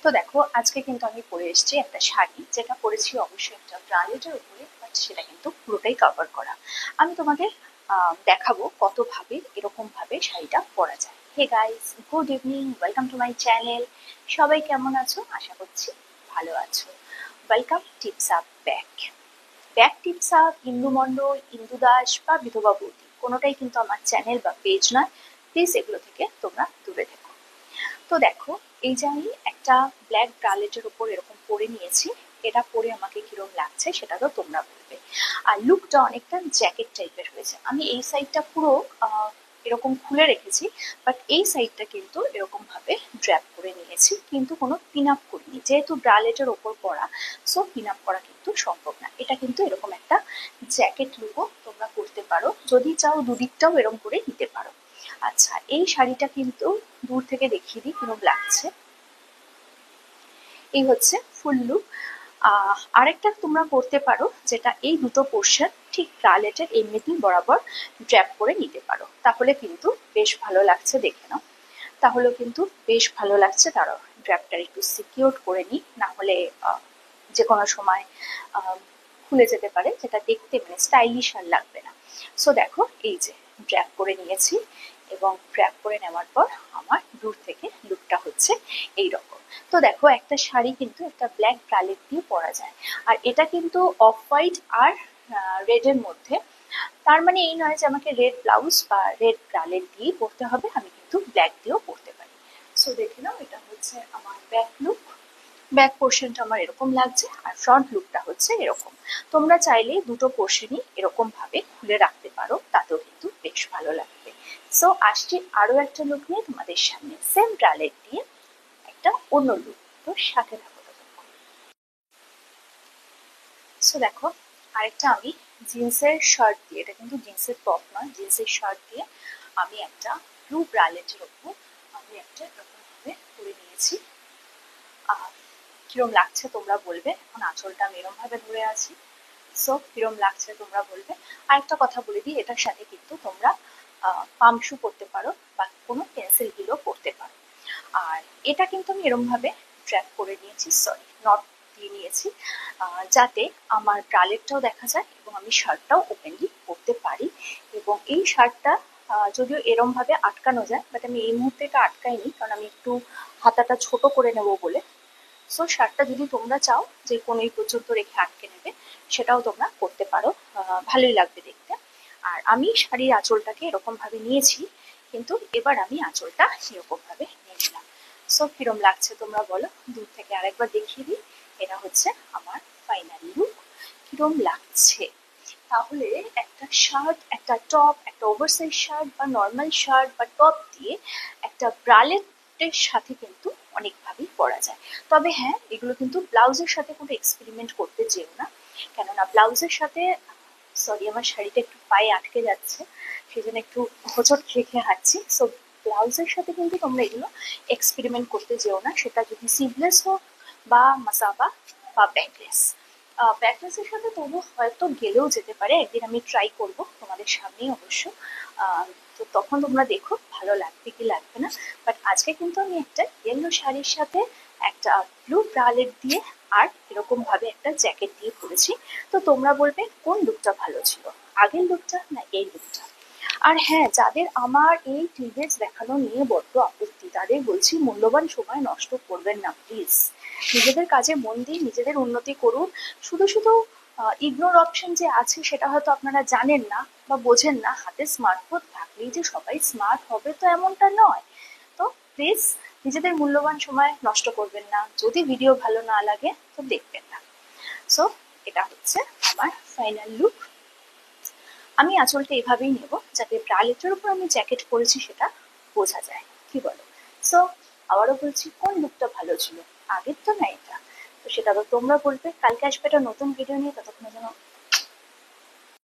তো দেখো আজকে কিন্তু আমি পরে এসেছি একটা শাড়ি, যেটা পরেছি অবশ্যই একটা ব্রালেটের উপরে, বাট সেটা কিন্তু পুরোটাই কভার করা। আমি তোমাদের দেখাবো কত ভাবে এরকম ভাবে শাড়িটা পরা যায়। Hey guys, good evening, welcome to my channel. সবাই কেমন আছো? আশা করছি ভালো আছো। Welcome tips up back. Back tips up Indu Mondal, Indu Das বা বিধবা বৌদি কোনোটাই কিন্তু আমার চ্যানেল বা পেজ নয়। প্লিজ এগুলো থেকে তোমরা দূরে থেকো। তো দেখো, এই যে আমি একটা ব্ল্যাক ব্রালেটের উপর এরকম পরে নিয়েছি, এটা পরে আমাকে কিরকম লাগছে সেটা তো তোমরা বলবে। আর লুকটা অনেকটা জ্যাকেট টাইপের হয়েছে। আমি এই সাইডটা পুরো এরকম খুলে রেখেছি, বাট এই সাইডটা কিন্তু এরকম ভাবে ড্র্যাপ করে নিয়েছি, কিন্তু কোনো পিন আপ করিনি, যেহেতু ব্রালেটের ওপর পরা, সো পিন আপ করা কিন্তু সম্ভব না। এটা কিন্তু এরকম একটা জ্যাকেট লুকও তোমরা করতে পারো, যদি চাও দুদিকটাও এরকম করে নিতে পারো। আচ্ছা, এই শাড়িটা কিন্তু দূর থেকে দেখিয়ে দিই কিরকম লাগছে। এই হচ্ছে ফুল লুক। আরেকটা তোমরা করতে পারো, যেটা এই দুটো পোর্শন ঠিক ব্রালেটের এমনিতেই বরাবর ড্র্যাপ করে নিতে পারো, তাহলে কিন্তু বেশ ভালো লাগছে। দেখে নাও, তাহলে কিন্তু বেশ ভালো লাগছে। তারাও ড্র্যাপটা একটু সিকিউর করে নিই, না হলে যে কোনো সময় আহ, খুলে যেতে পারে, যেটা দেখতে মানে স্টাইলিশ আর লাগবে না। সো দেখো, এই যে ড্র্যাপ করে নিয়েছি, এবং ড্র্যাপ করে নেওয়ার পর আমার দূর থেকে লুকটা হচ্ছে এই রকম। তো দেখো, একটা শাড়ি কিন্তু একটা ব্ল্যাক ব্রালেট দিয়ে পরা যায়, আর এটা কিন্তু অফ হোয়াইট আর রেড এর মধ্যে। তার মানে এই নয় যে আমাকে রেড ব্লাউজ বা রেড ব্রালেট দিয়েই পরতে হবে, আমি কিন্তু ব্ল্যাক দিয়েও পরতে পারি। সো দেখে নাও, এটা হচ্ছে আমার ব্যাক লুক। ব্যাক পোর্শনটা আমার এরকম লাগছে, আর ফ্রন্ট লুকটা হচ্ছে এরকম। তোমরা চাইলে দুটো পোর্শনই এরকম ভাবে খুলে রাখতে পারো, তাতেও কিন্তু বেশ ভালো লাগবে। সো আসছি আরো একটা লুক নিয়ে তোমাদের সামনে, সেম ব্রালেট দিয়ে একটা অন্য লুক। তো সাথে থাকো ততক্ষণ। সো দেখো, আরেকটা আমি জিন্সের শার্ট দিয়ে, এটা কিন্তু জিন্সের টপ নয়, জিন্সের শার্ট দিয়ে আমি একটা ব্লু ব্রালেটের ওপর আমি একটা এরকম ভাবে পরে নিয়েছি। কিরম লাগছে তোমরা বলবে। এখন আঁচলটা আমি এরম ভাবে ধরে আছি, সো কিরম লাগছে তোমরা বলবে। আর একটা কথা বলে দিই, এটার সাথে কিন্তু তোমরা পাম শু পরতে পারো, বা কোনো পেন্সিল হিলও পরতে পারো। আর এটা কিন্তু আমি এরম ভাবে ট্র্যাপ করে নিয়েছি, সরি নট দিয়ে নিয়েছি, যাতে আমার ব্রালেটটাও দেখা যায় এবং আমি শার্টটাও ওপেনলি পরতে পারি। এবং এই শার্টটা যদিও এরম ভাবে আটকানো যায়, বাট আমি এই মুহূর্তে এটা আটকাইনি, কারণ আমি একটু হাতাটা ছোট করে নেবো বলে। সো শার্টটা যদি তোমরা চাও যে কোনোই পর্যন্ত রেখে আটকে নেবে, সেটাও তোমরা করতে পারো, ভালোই লাগবে দেখতে। আর আমি শাড়ির আঁচলটাকে এরকম ভাবে নিয়েছি, কিন্তু এবার আমি আঁচলটা এরকম ভাবে নিয়ে নিলাম। সো কিরম লাগছে তোমরা বলো, দূর থেকে আরেকবার দেখিয়ে দিই। এটা হচ্ছে আমার ফাইনাল লুক। কিরম লাগছে? তাহলে একটা শার্ট, একটা টপ, একটা ওভারসাইজ শার্ট বা নর্মাল শার্ট বা টপ দিয়ে একটা ব্রালেটের সাথে কিন্তু অনেকভাবেই পরা যায়। তবে হ্যাঁ, এগুলো কিন্তু ব্লাউজের সাথে কোনো এক্সপেরিমেন্ট করতে যেও না, কেননা ব্লাউজের সাথে, সরি আমার শাড়িটা একটু পায়ে আটকে যাচ্ছে, সেই জন্য একটু হোঁচট রেখে হাঁটছি। সো ব্লাউজের সাথে কিন্তু তোমরা এগুলো এক্সপেরিমেন্ট করতে যেও না, সেটা যদি সিভলেস হোক বা মাসাবা বা ব্যাকলেস। ব্যাকলেসের সাথে তবু হয়তো গেলেও যেতে পারে, একদিন আমি ট্রাই করব তোমাদের সামনেই অবশ্য। তো তখন তোমরা দেখো ভালো লাগবে কি লাগবে না। বাট আজকে কিন্তু আমি একটা ইয়েলো শাড়ির সাথে একটা ব্লু ব্রালেট দিয়ে আর এরকম ভাবে একটা জ্যাকেট দিয়ে পরেছি। তো তোমরা বলবে কোন লুকটা ভালো ছিল, আগের লুকটা না এই লুকটা? আর হ্যাঁ, যাদের আমার এই ক্লিভেজ দেখানো নিয়ে বড্ড আপত্তি, তাদের বলছি মূল্যবান সময় নষ্ট করবেন না প্লিজ। নিজেদের কাজে মন দিন, নিজেদের উন্নতি করুন। শুধু শুধু ইগনোর অপশন যে আছে সেটা হয়তো আপনারা জানেন না বা বোঝেন না। হাতে স্মার্টফোন থাকলেই যে সবাই স্মার্ট হবে তো এমনটা নয়। তো প্লিজ নিজেদের মূল্যবান সময় নষ্ট করবেন না, যদি ভিডিও ভালো না লাগে তো দেখবেন না। সো এটা হচ্ছে আমার ফাইনাল লুক। আমি আঁচলটা এভাবেই নেব, যাতে ব্রালেটের উপর আমি জ্যাকেট পরেছি সেটা বোঝা যায়, কি বলো? সো আবারও বলছি, কোন লুকটা ভালো ছিল, আগের তো না এটা? তো সেটা তো তোমরা বলবে। কালকে আসবে একটা নতুন ভিডিও নিয়ে, ততক্ষণের জন্য